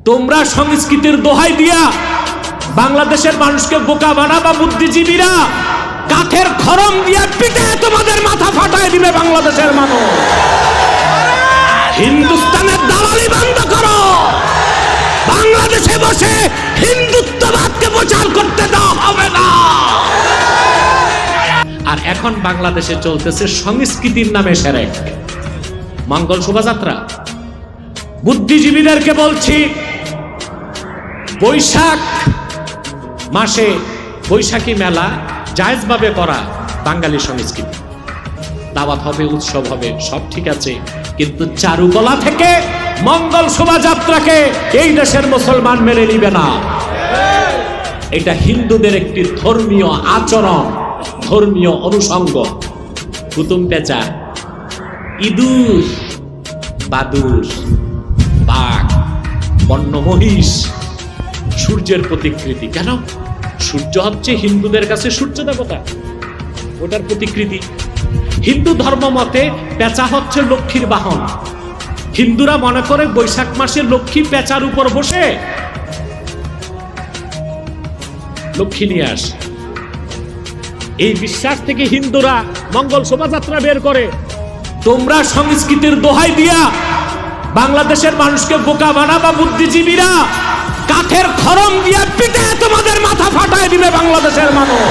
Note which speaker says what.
Speaker 1: তোমরা সংস্কৃতির দোহাই দিয়া বাংলাদেশের মানুষকে বোকা বানাবা। বুদ্ধিজীবীরা কাঠের খড়ম দিয়া পিটে তোমাদের মাথা ফাটায় দিবে বাংলাদেশের মানুষ। হিন্দুস্তানের দালালি বন্ধ করো, বাংলাদেশে বসে হিন্দুত্ববাদকে প্রচার করতে দেওয়া হবে না। আর এখন বাংলাদেশে চলতেছে সংস্কৃতির নামে শিরক, মঙ্গল শোভাযাত্রা। বুদ্ধিজীবীদেরকে বলছি, বৈশাখ মাসে বৈশাখী মেলা জায়েজভাবে করা বাঙালি সংস্কৃতি, দাওয়াত হবে, উৎসব হবে, সব ঠিক আছে, কিন্তু চারুকলা থেকে মঙ্গল শোভাযাত্রাকে এই দেশের মুসলমান মেনে নিবে না। এটা হিন্দুদের একটি ধর্মীয় আচরণ, ধর্মীয় অনুষঙ্গ। কুতুম পেঁচা, ইঁদুর, বাদুর, বাঘ, বন্য মহিষ সূর্যের প্রতিকৃতি। কেন? সূর্য হচ্ছে হিন্দুদের কাছে সূর্য দেবতা, ওটার প্রতিকৃতি। হিন্দু ধর্ম মতে পেঁচা হচ্ছে লক্ষ্মীর বাহন। হিন্দুরা মনে করে বৈশাখ মাসে লক্ষ্মী পেঁচার উপর বসে লক্ষ্মী নিয়ে আসে। এই বিশ্বাস থেকে হিন্দুরা মঙ্গল শোভাযাত্রা বের করে। তোমরা সংস্কৃতির দোহাই দিয়া বাংলাদেশের মানুষকে বোকা বানাবা। বুদ্ধিজীবীরা কাঠের খড়ম দিয়া পিটে তোমাদের মাথা ফাটায় দিবে বাংলাদেশের মানুষ।